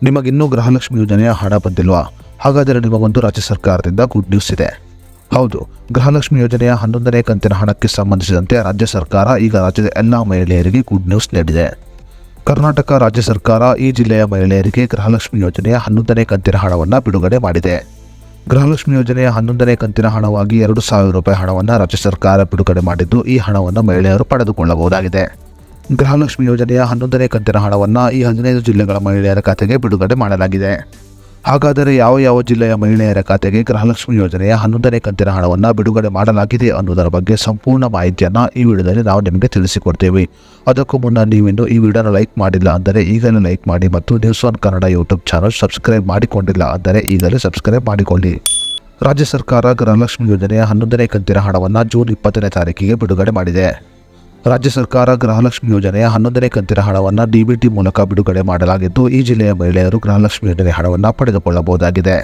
ನಿಮಗಿನ್ನೂ ಗೃಹಲಕ್ಷ್ಮಿ ಯೋಜನೆಯ ಹಣ ಬಂದಿಲ್ವಾ? ಹಾಗಾದರೆ ನಿಮಗೊಂದು ರಾಜ್ಯ ಸರ್ಕಾರದಿಂದ ಗುಡ್ ನ್ಯೂಸ್ ಇದೆ. ಹೌದು, ಗೃಹಲಕ್ಷ್ಮಿ ಯೋಜನೆಯ 11ನೇ ಕಂತಿನ ಹಣಕ್ಕೆ ಸಂಬಂಧಿಸಿದಂತೆ ರಾಜ್ಯ ಸರ್ಕಾರ ಈಗ ರಾಜ್ಯದ ಎಲ್ಲ ಮಹಿಳೆಯರಿಗೆ ಗುಡ್ ನ್ಯೂಸ್ ನೀಡಿದೆ. ಕರ್ನಾಟಕ ರಾಜ್ಯ ಸರ್ಕಾರ ಈ ಜಿಲ್ಲೆಯ ಮಹಿಳೆಯರಿಗೆ ಗೃಹಲಕ್ಷ್ಮಿ ಯೋಜನೆಯ 11ನೇ ಕಂತಿನ ಹಣವನ್ನು ಬಿಡುಗಡೆ ಮಾಡಿದೆ. ಗೃಹಲಕ್ಷ್ಮಿ ಯೋಜನೆಯ 11ನೇ ಕಂತಿನ ಹಣವಾಗಿ 2,000 ರೂಪಾಯಿ ಹಣವನ್ನು ರಾಜ್ಯ ಸರ್ಕಾರ ಬಿಡುಗಡೆ ಮಾಡಿದ್ದು, ಈ ಹಣವನ್ನು ಮಹಿಳೆಯರು ಪಡೆದುಕೊಳ್ಳಬಹುದಾಗಿದೆ. ಗೃಹಲಕ್ಷ್ಮಿ ಯೋಜನೆಯ 11ನೇ ಕಂತಿನ ಹಣವನ್ನು ಈ 15 ಜಿಲ್ಲೆಗಳ ಮಹಿಳೆಯರ ಖಾತೆಗೆ ಬಿಡುಗಡೆ ಮಾಡಲಾಗಿದೆ. ಹಾಗಾದರೆ ಯಾವ ಜಿಲ್ಲೆಯ ಮಹಿಳೆಯರ ಖಾತೆಗೆ ಗೃಹಲಕ್ಷ್ಮಿ ಯೋಜನೆಯ 11ನೇ ಕಂತಿನ ಹಣವನ್ನು ಬಿಡುಗಡೆ ಮಾಡಲಾಗಿದೆ ಅನ್ನೋದರ ಬಗ್ಗೆ ಸಂಪೂರ್ಣ ಮಾಹಿತಿಯನ್ನು ಈ ವಿಡಿಯೋದಲ್ಲಿ ನಾವು ನಿಮಗೆ ತಿಳಿಸಿಕೊಡ್ತೇವೆ. ಅದಕ್ಕೂ ಮುನ್ನ ನೀವಿನ್ನು ಈ ವಿಡಿಯೋನ ಲೈಕ್ ಮಾಡಿಲ್ಲ ಅಂದರೆ ಈಗಲೇ ಲೈಕ್ ಮಾಡಿ ಮತ್ತು news one Kannada YouTube channel subscribe ಮಾಡಿಕೊಂಡಿಲ್ಲ ಅಂದರೆ ಈಗಲೇ ಸಬ್ಸ್ಕ್ರೈಬ್ ಮಾಡಿಕೊಳ್ಳಿ. ರಾಜ್ಯ ಸರ್ಕಾರ ಗೃಹಲಕ್ಷ್ಮಿ ಯೋಜನೆಯ 11ನೇ ಕಂತಿನ ಹಣವನ್ನು ಜೂನ್ 20ನೇ ತಾರೀಕಿಗೆ ಬಿಡುಗಡೆ ಮಾಡಿದೆ. ರಾಜ್ಯ ಸರ್ಕಾರ ಗೃಹಲಕ್ಷ್ಮಿ ಯೋಜನೆಯ 11ನೇ ಕಂತಿನ ಹಣವನ್ನು DBT ಮೂಲಕ ಬಿಡುಗಡೆ ಮಾಡಲಾಗಿದ್ದು, ಈ ಜಿಲ್ಲೆಯ ಮಹಿಳೆಯರು ಗೃಹಲಕ್ಷ್ಮಿ ಯೋಜನೆ ಹಣವನ್ನು ಪಡೆದುಕೊಳ್ಳಬಹುದಾಗಿದೆ.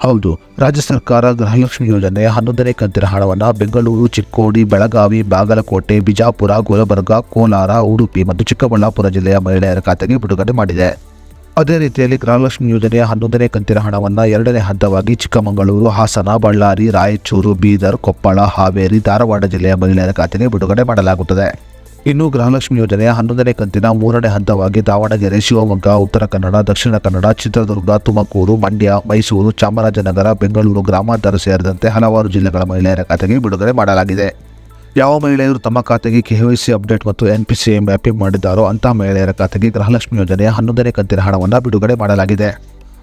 ಹೌದು, ರಾಜ್ಯ ಸರ್ಕಾರ ಗೃಹಲಕ್ಷ್ಮಿ ಯೋಜನೆಯ 11ನೇ ಕಂತಿನ ಹಣವನ್ನು ಬೆಂಗಳೂರು, ಚಿಕ್ಕೋಡಿ, ಬೆಳಗಾವಿ, ಬಾಗಲಕೋಟೆ, ಬಿಜಾಪುರ, ಗುಲಬರ್ಗ, ಕೋಲಾರ, ಉಡುಪಿ ಮತ್ತು ಚಿಕ್ಕಬಳ್ಳಾಪುರ ಜಿಲ್ಲೆಯ ಮಹಿಳೆಯರ ಖಾತೆಗೆ ಬಿಡುಗಡೆ ಮಾಡಿದೆ. ಅದೇ ರೀತಿಯಲ್ಲಿ ಗೃಹಲಕ್ಷ್ಮಿ ಯೋಜನೆಯ 11ನೇ ಕಂತಿನ ಹಣವನ್ನು 2ನೇ ಹಂತವಾಗಿ ಚಿಕ್ಕಮಗಳೂರು, ಹಾಸನ, ಬಳ್ಳಾರಿ, ರಾಯಚೂರು, ಬೀದರ್, ಕೊಪ್ಪಳ, ಹಾವೇರಿ, ಧಾರವಾಡ ಜಿಲ್ಲೆಯ ಮಹಿಳೆಯರ ಖಾತೆಗೆ ಬಿಡುಗಡೆ ಮಾಡಲಾಗುತ್ತದೆ. ಇನ್ನು ಗೃಹಲಕ್ಷ್ಮಿ ಯೋಜನೆಯ 11ನೇ ಕಂತಿನ 3ನೇ ಹಂತವಾಗಿ ದಾವಣಗೆರೆ, ಶಿವಮೊಗ್ಗ, ಉತ್ತರ ಕನ್ನಡ, ದಕ್ಷಿಣ ಕನ್ನಡ, ಚಿತ್ರದುರ್ಗ, ತುಮಕೂರು, ಮಂಡ್ಯ, ಮೈಸೂರು, ಚಾಮರಾಜನಗರ, ಬೆಂಗಳೂರು ಗ್ರಾಮಾಂತರ ಸೇರಿದಂತೆ ಹಲವಾರು ಜಿಲ್ಲೆಗಳ ಮಹಿಳೆಯರ ಖಾತೆಗೆ ಬಿಡುಗಡೆ ಮಾಡಲಾಗಿದೆ. ಯಾವ ಮಹಿಳೆಯರು ತಮ್ಮ ಖಾತೆಗೆ KYC ಅಪ್ಡೇಟ್ ಮತ್ತು NPCI ಮ್ಯಾಪಿಂಗ್ ಮಾಡಿದ್ದಾರೋ ಅಂತಹ ಮಹಿಳೆಯರ ಖಾತೆಗೆ ಗೃಹಲಕ್ಷ್ಮಿ ಯೋಜನೆಯ 11ನೇ ಕಂತಿನ ಹಣವನ್ನು ಬಿಡುಗಡೆ ಮಾಡಲಾಗಿದೆ.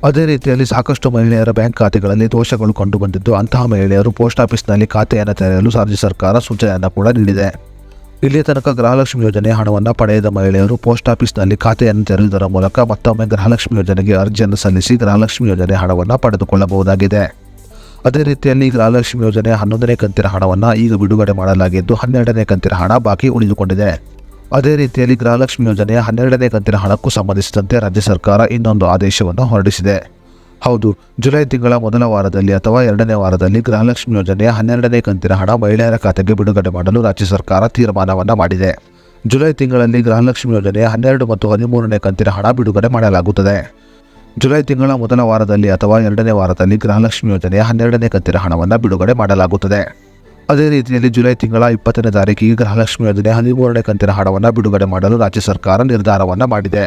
ಅದೇ ರೀತಿಯಲ್ಲಿ ಸಾಕಷ್ಟು ಮಹಿಳೆಯರ ಬ್ಯಾಂಕ್ ಖಾತೆಗಳಲ್ಲಿ ದೋಷಗಳು ಕಂಡುಬಂದಿದ್ದು, ಅಂತಹ ಮಹಿಳೆಯರು ಪೋಸ್ಟ್ ಆಫೀಸ್ನಲ್ಲಿ ಖಾತೆಯನ್ನು ತೆರೆಯಲು ರಾಜ್ಯ ಸರ್ಕಾರ ಸೂಚನೆಯನ್ನು ಕೂಡ ನೀಡಿದೆ. ಇಲ್ಲಿ ತನಕ ಗೃಹಲಕ್ಷ್ಮಿ ಯೋಜನೆಯ ಹಣವನ್ನು ಪಡೆಯದ ಮಹಿಳೆಯರು ಪೋಸ್ಟ್ ಆಫೀಸ್ನಲ್ಲಿ ಖಾತೆಯನ್ನು ತೆರೆಯುವುದರ ಮೂಲಕ ಮತ್ತೊಮ್ಮೆ ಗೃಹಲಕ್ಷ್ಮಿ ಯೋಜನೆಗೆ ಅರ್ಜಿಯನ್ನು ಸಲ್ಲಿಸಿ ಗೃಹಲಕ್ಷ್ಮಿ ಯೋಜನೆಯ ಹಣವನ್ನು ಪಡೆದುಕೊಳ್ಳಬಹುದಾಗಿದೆ. ಅದೇ ರೀತಿಯಲ್ಲಿ ಗೃಹಲಕ್ಷ್ಮಿ ಯೋಜನೆಯ 11ನೇ ಕಂತಿನ ಹಣವನ್ನು ಈಗ ಬಿಡುಗಡೆ ಮಾಡಲಾಗಿದ್ದು, 12ನೇ ಕಂತಿನ ಹಣ ಬಾಕಿ ಉಳಿದುಕೊಂಡಿದೆ. ಅದೇ ರೀತಿಯಲ್ಲಿ ಗೃಹಲಕ್ಷ್ಮಿ ಯೋಜನೆಯ 12ನೇ ಕಂತಿನ ಹಣಕ್ಕೂ ಸಂಬಂಧಿಸಿದಂತೆ ರಾಜ್ಯ ಸರ್ಕಾರ ಇನ್ನೊಂದು ಆದೇಶವನ್ನು ಹೊರಡಿಸಿದೆ. ಹೌದು, ಜುಲೈ ತಿಂಗಳ ಮೊದಲ ವಾರದಲ್ಲಿ ಅಥವಾ 2ನೇ ವಾರದಲ್ಲಿ ಗೃಹಲಕ್ಷ್ಮಿ ಯೋಜನೆಯ 12ನೇ ಕಂತಿನ ಹಣ ಮಹಿಳೆಯರ ಖಾತೆಗೆ ಬಿಡುಗಡೆ ಮಾಡಲು ರಾಜ್ಯ ಸರ್ಕಾರ ತೀರ್ಮಾನವನ್ನು ಮಾಡಿದೆ. ಜುಲೈ ತಿಂಗಳಲ್ಲಿ ಗೃಹಲಕ್ಷ್ಮಿ ಯೋಜನೆಯ 12 ಮತ್ತು 13ನೇ ಕಂತಿನ ಹಣ ಬಿಡುಗಡೆ ಮಾಡಲಾಗುತ್ತದೆ. ಜುಲೈ ತಿಂಗಳ ಮೊದಲ ವಾರದಲ್ಲಿ ಅಥವಾ 2ನೇ ವಾರದಲ್ಲಿ ಗೃಹಲಕ್ಷ್ಮಿ ಯೋಜನೆಯ 12ನೇ ಕಂತಿನ ಹಣವನ್ನು ಬಿಡುಗಡೆ ಮಾಡಲಾಗುತ್ತದೆ. ಅದೇ ರೀತಿಯಲ್ಲಿ ಜುಲೈ ತಿಂಗಳ 20ನೇ ತಾರೀಕಿಗೆ ಗೃಹಲಕ್ಷ್ಮಿ ಯೋಜನೆಯ 13ನೇ ಕಂತಿನ ಹಣವನ್ನು ಬಿಡುಗಡೆ ಮಾಡಲು ರಾಜ್ಯ ಸರ್ಕಾರ ನಿರ್ಧಾರವನ್ನು ಮಾಡಿದೆ.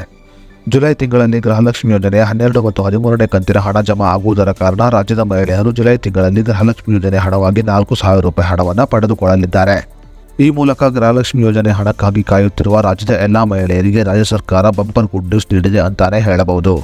ಜುಲೈ ತಿಂಗಳಲ್ಲಿ ಗೃಹಲಕ್ಷ್ಮಿ ಯೋಜನೆಯ 12 ಮತ್ತು 13ನೇ ಕಂತಿನ ಹಣ ಜಮಾ ಆಗುವುದರ ಕಾರಣ ರಾಜ್ಯದ ಮಹಿಳೆಯರು ಜುಲೈ ತಿಂಗಳಲ್ಲಿ ಗೃಹಲಕ್ಷ್ಮಿ ಯೋಜನೆ ಹಣವಾಗಿ 4,000 ರೂಪಾಯಿ ಹಣವನ್ನು ಪಡೆದುಕೊಳ್ಳಲಿದ್ದಾರೆ. ಈ ಮೂಲಕ ಗೃಹಲಕ್ಷ್ಮಿ ಯೋಜನೆ ಹಣಕ್ಕಾಗಿ ಕಾಯುತ್ತಿರುವ ರಾಜ್ಯದ ಎಲ್ಲ ಮಹಿಳೆಯರಿಗೆ ರಾಜ್ಯ ಸರ್ಕಾರ ಬಂಪರ್ ಗುಡ್ ನ್ಯೂಸ್ ನೀಡಿದೆ ಅಂತಾನೆ ಹೇಳಬಹುದು.